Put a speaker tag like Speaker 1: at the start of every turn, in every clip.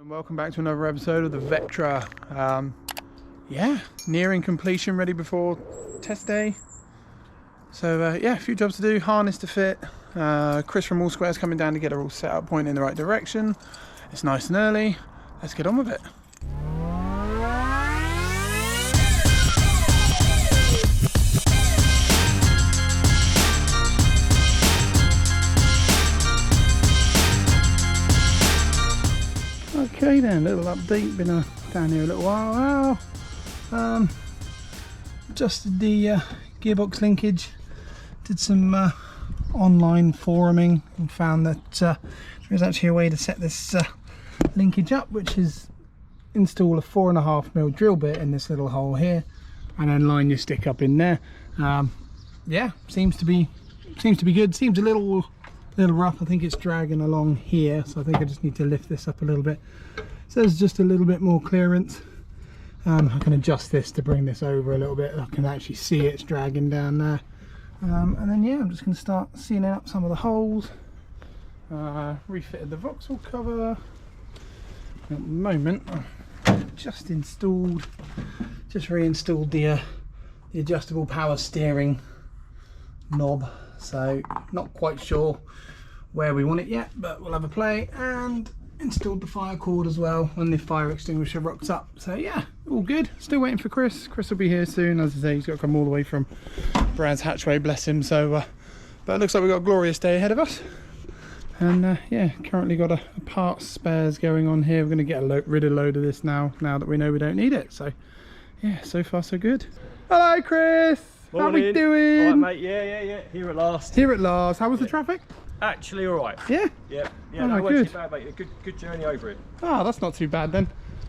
Speaker 1: And welcome back to another episode of the Vectra. Yeah, nearing completion, ready before test day. So yeah, a few jobs to do, harness to fit. Chris from All Squares coming down to get her all set up, pointing in the right direction. It's nice and early. Let's get on with it. Okay then, little update, been down here a little while now. Adjusted the gearbox linkage, did some online foruming and found that there is actually a way to set this linkage up, which is install a 4.5mm drill bit in this little hole here and then line your stick up in there. Yeah, seems to be good. Seems a little rough. I think it's dragging along here, so I think I just need to lift this up a little bit. So there's just a little bit more clearance. I can adjust this to bring this over a little bit. I can actually see it's dragging down there. And then yeah, I'm just going to start sealing up some of the holes. Refitted the voxel cover. At the moment, I've just reinstalled the adjustable power steering knob. So not quite sure where we want it yet, but we'll have a play, and installed the fire cord as well when the fire extinguisher rocks up. So yeah, all good. Still waiting for Chris. Chris will be here soon. As I say, he's got to come all the way from Brad's Hatchway, bless him. So but it looks like we've got a glorious day ahead of us. And yeah, currently got a parts spares going on here. We're going to get rid of a load of this now that we know we don't need it. So yeah, so far so good. Hello Chris! Morning. How we doing?
Speaker 2: All right, mate. Yeah. Here at last.
Speaker 1: Here at last. How was the traffic?
Speaker 2: Actually, all right.
Speaker 1: Yeah.
Speaker 2: Yeah.
Speaker 1: Oh,
Speaker 2: no,
Speaker 1: good.
Speaker 2: Too bad, mate. A good journey over it.
Speaker 1: Ah, that's not too bad then.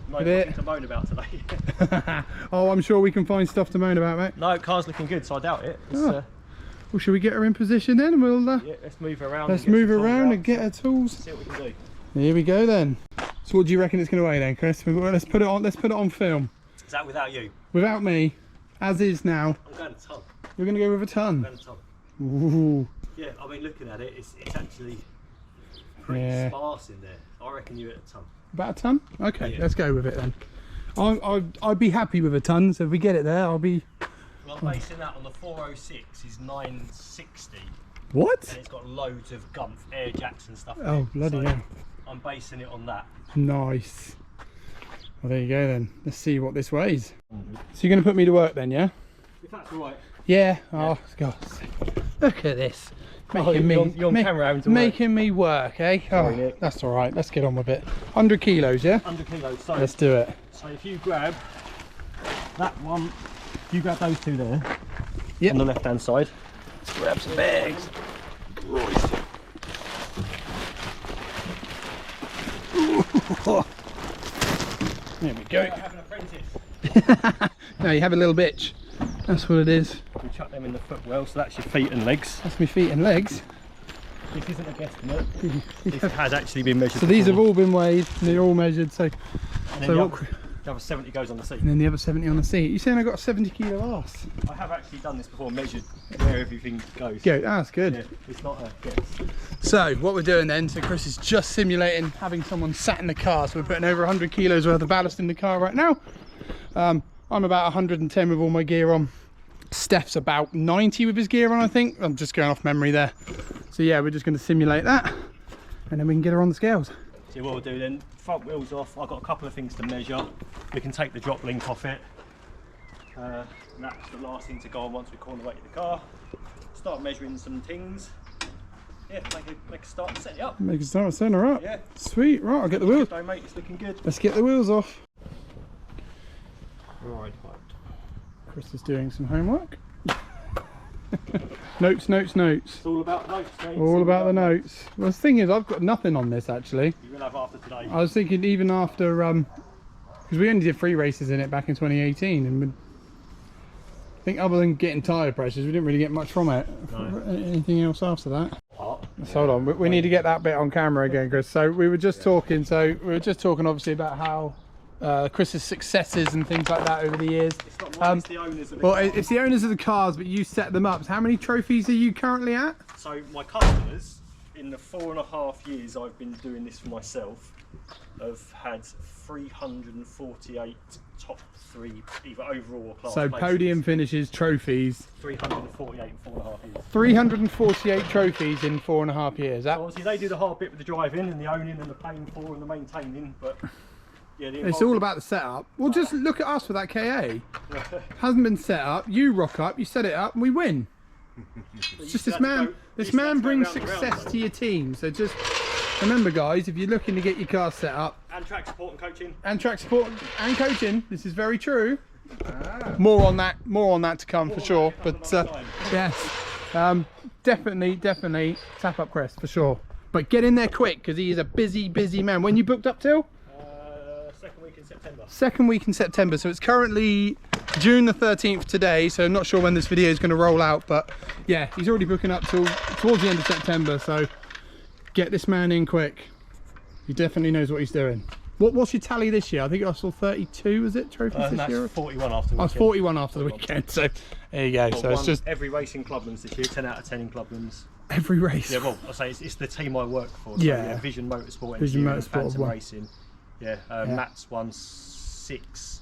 Speaker 2: Nothing to moan about today.
Speaker 1: Oh, I'm sure we can find stuff to moan about, mate.
Speaker 2: No, car's looking good, so I doubt it.
Speaker 1: Well, should we get her in position then? And we'll.
Speaker 2: Yeah, let's move around.
Speaker 1: Let's move around and get her tools.
Speaker 2: See what we can do.
Speaker 1: Here we go then. So, what do you reckon it's going to weigh then, Chris? Let's put it on. Let's put it on film.
Speaker 2: Is that without you?
Speaker 1: Without me, as is now.
Speaker 2: I'm going a ton.
Speaker 1: You're going to go with a ton.
Speaker 2: I'm going a ton.
Speaker 1: Ooh.
Speaker 2: Yeah, I mean, looking at it, it's actually pretty sparse in there. I reckon you're at a ton. About a ton?
Speaker 1: Okay,
Speaker 2: yeah.
Speaker 1: Let's go with it then. I'd be happy with a ton, so if we get it there, I'll be...
Speaker 2: Well, I'm basing that on the 406 is 960.
Speaker 1: What?
Speaker 2: And it's got loads of gumph, air jacks and stuff.
Speaker 1: Oh, bloody hell.
Speaker 2: I'm basing it on that. Nice.
Speaker 1: Well, there you go then. Let's see what this weighs. So you're going to put me to work then, yeah?
Speaker 2: If that's all right.
Speaker 1: Yeah. Oh, God. Look at this. Making me work, eh?
Speaker 2: Sorry,
Speaker 1: oh,
Speaker 2: Nick.
Speaker 1: That's all right. Let's get on with it. 100 kilos, yeah?
Speaker 2: 100 kilos. So
Speaker 1: let's do it.
Speaker 2: So if you grab that one, you grab those two there.
Speaker 1: Yep.
Speaker 2: On the left-hand side.
Speaker 1: Let's grab some bags.
Speaker 2: Right.
Speaker 1: There we go.
Speaker 2: I have an apprentice.
Speaker 1: No, you have a little bitch. That's what it is.
Speaker 2: We chuck them in the footwell, so that's your feet and legs.
Speaker 1: That's my feet and legs.
Speaker 2: This isn't a guesstimate. This has actually been measured.
Speaker 1: So these have all been weighed, and they're all measured. So,
Speaker 2: the other 70 goes on the seat.
Speaker 1: And then the other 70 on the seat. You're saying I got a 70 kilo arse?
Speaker 2: I have actually done this before, measured where everything goes.
Speaker 1: Good, that's good.
Speaker 2: Yeah, it's not a guess.
Speaker 1: So what we're doing then, so Chris is just simulating having someone sat in the car. So we're putting over 100 kilos worth of ballast in the car right now. I'm about 110 with all my gear on. Steph's about 90 with his gear on, I think. I'm just going off memory there. So yeah, we're just going to simulate that, and then we can get her on the scales.
Speaker 2: So what we'll do then, front wheels off. I've got a couple of things to measure. We can take the drop link off it. And that's the last thing to go on once we corner weight the car. Start measuring some things. Yeah, make a start and set it up.
Speaker 1: Make a start and set her up.
Speaker 2: Yeah.
Speaker 1: Sweet, right, I'll get the wheels.
Speaker 2: Good though, mate, it's looking good.
Speaker 1: Let's get the wheels off.
Speaker 2: Right.
Speaker 1: Chris is doing some homework. Notes.
Speaker 2: It's all about notes, mate.
Speaker 1: All about the notes. Well, the thing is, I've got nothing on this actually.
Speaker 2: You will have after today.
Speaker 1: I was thinking even after, because we only did 3 races in it back in 2018, and I think other than getting tyre pressures, we didn't really get much from it. No. Anything else after that? So hold on, we need to get that bit on camera again, Chris. So we were just talking. So we were just talking, obviously, about how Chris's successes and things like that over the years.
Speaker 2: It's not mine, it's the owners of the cars.
Speaker 1: It's the owners of the cars, but you set them up. So how many trophies are you currently at?
Speaker 2: So my customers, in the 4.5 years I've been doing this for myself, have had 348 top 3 either overall or class
Speaker 1: So
Speaker 2: places.
Speaker 1: podium finishes, trophies.
Speaker 2: 348 in 4.5 years.
Speaker 1: 348 trophies in 4.5 years.
Speaker 2: So obviously they do the hard bit with the driving and the owning and the paying for and the maintaining, but yeah,
Speaker 1: It's all about the setup. Well, just look at us with that KA. Hasn't been set up. You rock up, you set it up, and we win. It's just this man. This man brings success to your team. So just remember, guys, if you're looking to get your car set up,
Speaker 2: and track support and coaching,
Speaker 1: and coaching, this is very true. More on that to come for sure. But yes, definitely tap up Chris for sure. But get in there quick because he is a busy man. When you booked up till?
Speaker 2: second week in September.
Speaker 1: Second week in September. So it's currently June the 13th today. So I'm not sure when this video is going to roll out, but yeah, he's already booking up till towards the end of September. So get this man in quick. He definitely knows what he's doing. What's your tally this year? I think I saw 32, was it, trophies this year?
Speaker 2: 41 after the weekend.
Speaker 1: I was 41 after the weekend, so there you go. So it's just
Speaker 2: every race in Clublands this year, 10 out of 10 in Clublands.
Speaker 1: Every race.
Speaker 2: Yeah, well, I say it's the team I work for. So
Speaker 1: Yeah.
Speaker 2: Vision Motorsport,
Speaker 1: Vision
Speaker 2: Engineering,
Speaker 1: Motorsport
Speaker 2: Phantom
Speaker 1: won.
Speaker 2: Racing. Yeah, Matt's won 6.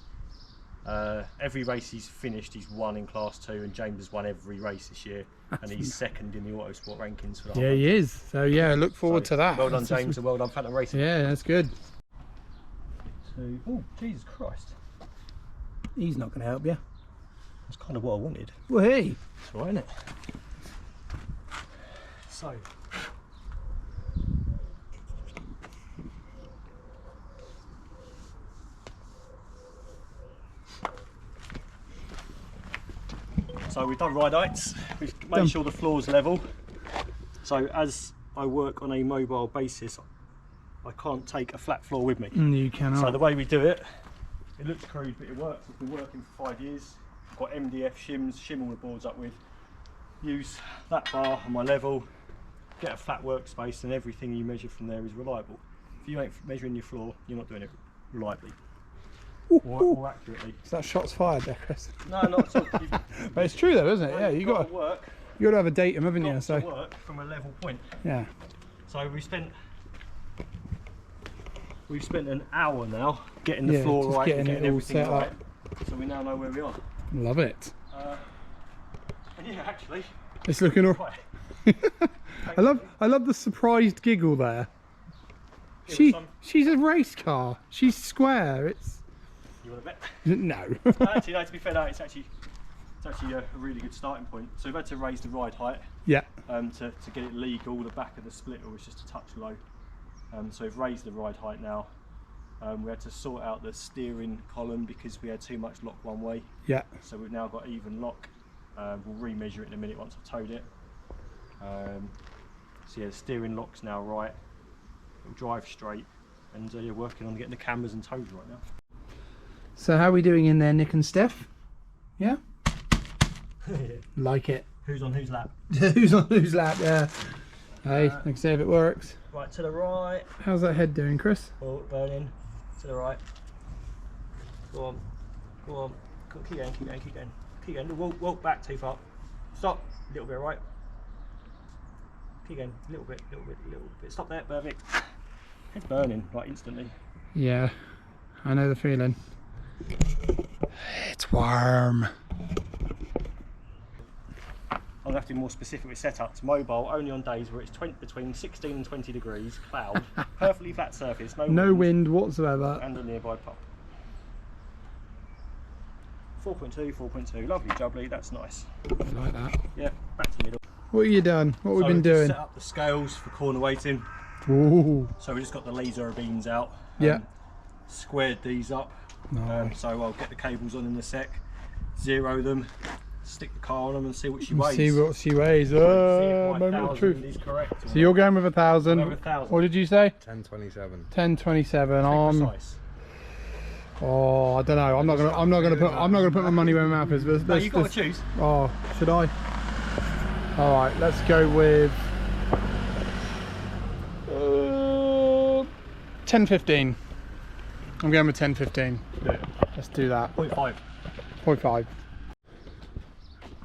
Speaker 2: Every race he's finished, he's won in Class 2, and James has won every race this year, and he's second in the Autosport rankings for the
Speaker 1: Yeah, he is. So yeah, look forward to that.
Speaker 2: Well done, James, and well done, Phantom Racing.
Speaker 1: Yeah, that's good.
Speaker 2: So, oh, Jesus Christ.
Speaker 1: He's not going to help you.
Speaker 2: That's kind of what I wanted.
Speaker 1: Well, hey.
Speaker 2: That's all right, isn't it? So we've done ride heights, we've made sure the floor's level. So as I work on a mobile basis, I can't take a flat floor with me.
Speaker 1: You cannot.
Speaker 2: So the way we do it, it looks crude, but it works. We've been working for 5 years. I've got MDF shims, shim all the boards up with. Use that bar on my level, get a flat workspace, and everything you measure from there is reliable. If you ain't measuring your floor, you're not doing it reliably. Or accurately.
Speaker 1: Is that shots fired there, Chris?
Speaker 2: No, not at all.
Speaker 1: But it's true though, isn't it? Yeah, you got to have a datum, haven't you? So
Speaker 2: work from a level point.
Speaker 1: yeah.
Speaker 2: So we've spent an hour now getting the floor right,
Speaker 1: getting
Speaker 2: and
Speaker 1: it all
Speaker 2: everything
Speaker 1: set
Speaker 2: right.
Speaker 1: up.
Speaker 2: So we now know where we are.
Speaker 1: Love it.
Speaker 2: And yeah, actually,
Speaker 1: It's looking all
Speaker 2: right.
Speaker 1: I love the surprised giggle there. She's a race car. She's square. It's
Speaker 2: You want to bet?
Speaker 1: no.
Speaker 2: Actually, no, to be fair, no, it's actually a really good starting point. So we've had to raise the ride height
Speaker 1: Yeah.
Speaker 2: to get it legal. The back of the splitter was just a touch low. So we've raised the ride height now. We had to sort out the steering column because we had too much lock one way.
Speaker 1: Yeah.
Speaker 2: So we've now got even lock. We'll remeasure it in a minute once I've towed it. So yeah, the steering lock's now right. It'll drive straight, and you're working on getting the cameras and tows right now.
Speaker 1: So how are we doing in there, Nick and Steph? Yeah.
Speaker 2: Yeah.
Speaker 1: Like it.
Speaker 2: Who's on whose lap?
Speaker 1: Who's on whose lap? Yeah. Hey, like I say, if it works.
Speaker 2: Right, to the right.
Speaker 1: How's that head doing, Chris?
Speaker 2: Oh, burning. To the right. Go on. Go on. Keep going, keep going, keep going. Keep going. Walk back too far. Stop. A little bit right. Keep going. A little bit, little bit, little bit. Stop there. Perfect. It's burning, like instantly.
Speaker 1: Yeah, I know the feeling. It's warm.
Speaker 2: I'll have to be more specific with setups. Mobile only on days where it's between 16 and 20 degrees, cloud, perfectly flat surface,
Speaker 1: No wind whatsoever.
Speaker 2: and a nearby pub. 4.2, 4.2, lovely jubbly, that's nice.
Speaker 1: I like that.
Speaker 2: Yeah, back to the middle.
Speaker 1: What have you done? What we've been doing?
Speaker 2: Set up the scales for corner weighting.
Speaker 1: Ooh.
Speaker 2: So we just got the laser beams out.
Speaker 1: Yeah.
Speaker 2: Squared these up.
Speaker 1: Nice.
Speaker 2: So I'll get the cables on in a sec, zero them, stick the car on them and see what she weighs.
Speaker 1: See what she weighs.
Speaker 2: See if my
Speaker 1: Moment of
Speaker 2: 1,000
Speaker 1: truth.
Speaker 2: is correct or
Speaker 1: So
Speaker 2: not.
Speaker 1: you're going with 1,000.
Speaker 2: Over 1,000.
Speaker 1: What did you say?
Speaker 3: 1027.
Speaker 1: 1027.
Speaker 2: Precise.
Speaker 1: Oh, I don't know. I'm not gonna put my money where my mouth is. But
Speaker 2: No, you've got to choose.
Speaker 1: Oh, should I? All right, let's go with 1015. I'm going with 1015. Let's do that.
Speaker 2: 0.5.
Speaker 1: 0.5.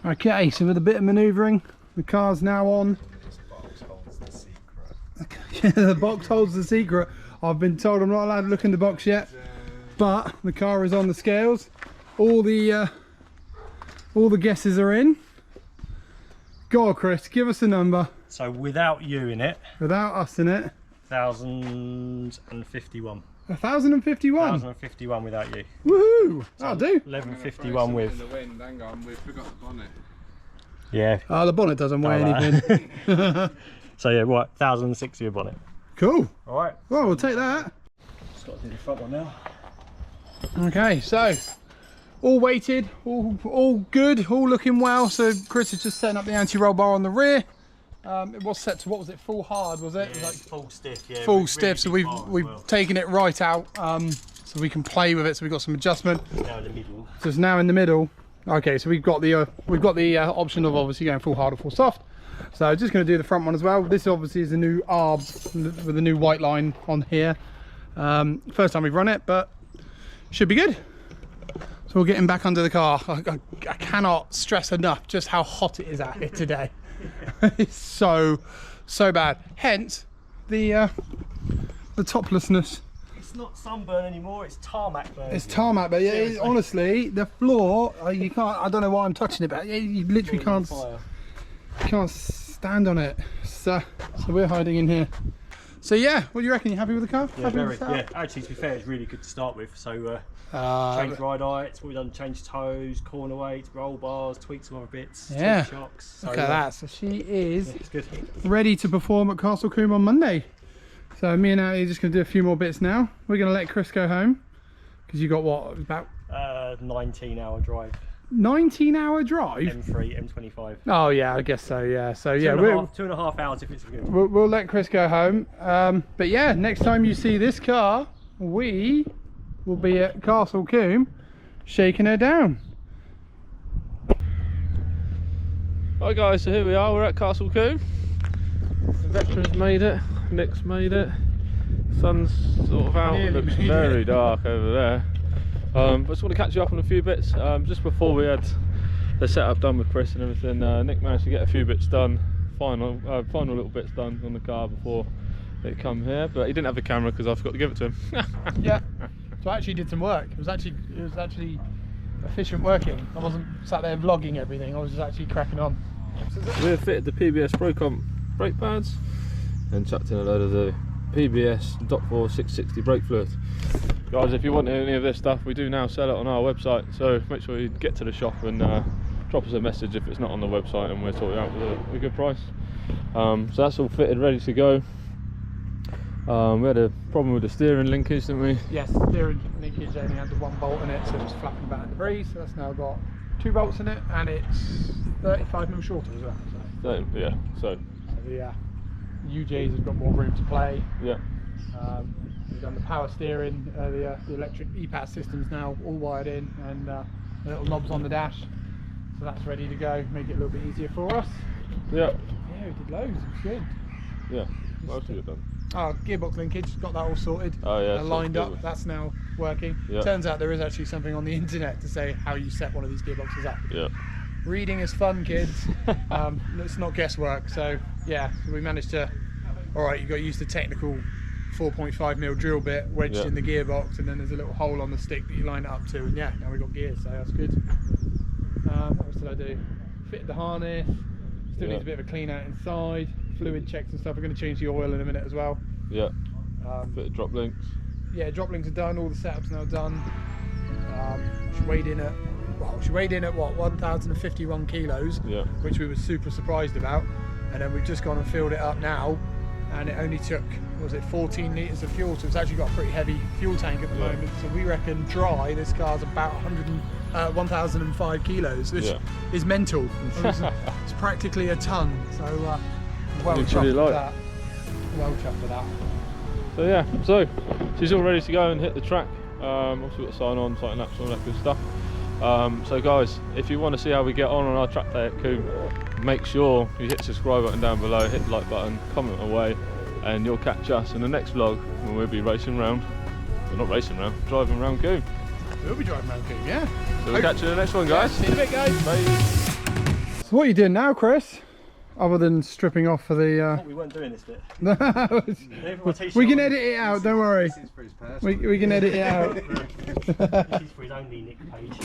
Speaker 1: Okay, so with a bit of manoeuvring, the car's now on.
Speaker 3: This box holds the secret.
Speaker 1: The box holds the secret. I've been told I'm not allowed to look in the box yet, but the car is on the scales. All the guesses are in. Go on, Chris, give us a number.
Speaker 2: So without you in it,
Speaker 1: without us in it,
Speaker 2: 1,051.
Speaker 1: 1,051.
Speaker 2: 1,051 without you.
Speaker 1: Woohoo!
Speaker 2: So
Speaker 1: I'll do.
Speaker 2: 1151 with.
Speaker 3: In the wind. Hang on, we forgot the bonnet.
Speaker 2: Yeah.
Speaker 1: Oh, the bonnet doesn't weigh anything.
Speaker 2: So yeah, what? 1,060 a bonnet.
Speaker 1: Cool.
Speaker 2: All right.
Speaker 1: Well, we'll take that.
Speaker 2: Just got to do the front one now.
Speaker 1: Okay, so all weighted, all good, all looking well. So Chris is just setting up the anti-roll bar on the rear. It was set to, what was it, full hard, was it?
Speaker 2: Yeah,
Speaker 1: it was like
Speaker 2: full stiff, yeah.
Speaker 1: full
Speaker 2: really
Speaker 1: stiff, so
Speaker 2: big
Speaker 1: we've
Speaker 2: bar as well.
Speaker 1: taken it right out, so we can play with it. So we've got some adjustment.
Speaker 2: Now in the middle.
Speaker 1: So it's now in the middle. Okay, so we've got the option of obviously going full hard or full soft. So just going to do the front one as well. This obviously is a new ARB with a new white line on here. First time we've run it, but should be good. So we'll get him back under the car. I cannot stress enough just how hot it is out here today. It's so bad. Hence the toplessness.
Speaker 2: It's not sunburn anymore, it's tarmac burn.
Speaker 1: It's tarmac, but yeah, honestly, the floor, you can't. I don't know why I'm touching it, but you literally can't stand on it. So we're hiding in here. So yeah, what do you reckon? You happy with the car?
Speaker 2: Yeah,
Speaker 1: happy
Speaker 2: very.
Speaker 1: with the setup?
Speaker 2: Yeah, actually, to be fair, it's really good to start with. So changed ride heights, what we've done, changed toes, corner weights, roll bars, tweaked some other bits,
Speaker 1: yeah.
Speaker 2: tweaked shocks. So,
Speaker 1: Look at that. So she is
Speaker 2: yeah, it's good.
Speaker 1: ready to perform at Castle Combe on Monday. So me and Ali are just going to do a few more bits now. We're going to let Chris go home because you got what, about
Speaker 2: 19-hour drive.
Speaker 1: 19-hour drive.
Speaker 2: M3, M25.
Speaker 1: Oh yeah, I guess so. Yeah. So yeah,
Speaker 2: 2.5 hours if it's good.
Speaker 1: we'll let Chris go home. But yeah, next time you see this car, we will be at Castle Combe shaking her down.
Speaker 3: Hi guys, so here we are, we're at Castle Combe. Vectra's made it, Nick's made it. Sun's sort of out, it looks very dark over there. But just want to catch you up on a few bits. Just before we had the setup done with Chris and everything, Nick managed to get a few bits done, final little bits done on the car before it come here. But he didn't have the camera because I forgot to give it to him.
Speaker 1: Yeah. So I actually did some work. It was actually efficient working. I wasn't sat there vlogging everything. I was just actually cracking on.
Speaker 3: We fitted the PBS Procomp brake pads and chucked in a load of the PBS .4 660 brake fluid. Guys, if you want any of this stuff, we do now sell it on our website, so make sure you get to the shop and drop us a message if it's not on the website, and we'll sort it out with a good price. So that's all fitted, ready to go. We had a problem with the steering linkage, didn't we?
Speaker 1: Yes, steering linkage only had the one bolt in it, so it was flapping about in the breeze. So that's now got 2 bolts in it, and it's 35mm shorter as well. So.
Speaker 3: Yeah, so
Speaker 1: The UJs have got more room to play.
Speaker 3: yeah.
Speaker 1: We've done the power steering, the electric EPAS system's now all wired in, and the little knobs on the dash. So that's ready to go, make it a little bit easier for us.
Speaker 3: Yeah.
Speaker 1: Yeah, we did loads, it was good.
Speaker 3: Yeah. What else have you done?
Speaker 1: Oh, gearbox linkage, got that all sorted.
Speaker 3: Oh yeah.
Speaker 1: Lined
Speaker 3: so
Speaker 1: up, that's now working.
Speaker 3: Yeah.
Speaker 1: Turns out there is actually something on the internet to say how you set one of these gearboxes up.
Speaker 3: Yeah.
Speaker 1: Reading is fun, kids. It's not guesswork. So yeah, we managed to. All right, you got used to technical 4.5mm drill bit wedged in the gearbox, and then there's a little hole on the stick that you line it up to, and yeah, now we got gears, so that's good. What else did I do? Fitted the harness. Still needs a bit of a clean out inside. Fluid checks and stuff. We're going to change the oil in a minute as well.
Speaker 3: Yeah. Bit of drop links.
Speaker 1: Yeah, drop links are done. All the setups now done. She weighed in at what, 1,051 kilos,
Speaker 3: Yeah.
Speaker 1: which we were super surprised about. And then we've just gone and filled it up now, and it only took, what was it, 14 litres of fuel. So it's actually got a pretty heavy fuel tank at the moment. So we reckon dry, this car's about 1,005 kilos, which is mental. It's practically a ton. So well chuffed with that. Well chuffed with that.
Speaker 3: So yeah, so she's all ready to go and hit the track. Also got to sign on, sight laps, all that good stuff. So guys, if you want to see how we get on our track day at Combe, make sure you hit the subscribe button down below, hit the like button, comment away, and you'll catch us in the next vlog when we'll be racing around, well, not racing around, driving around Combe.
Speaker 1: We'll be driving around Combe, yeah.
Speaker 3: So we'll catch you in the next one, guys.
Speaker 1: See you in a bit, guys.
Speaker 3: Bye.
Speaker 1: So what are you doing now, Chris? Other than stripping off for the.
Speaker 2: We weren't doing this bit.
Speaker 1: We can edit it out. Don't worry.
Speaker 4: This is for his personal.
Speaker 1: We can edit it out.
Speaker 2: This is for his only Nick page.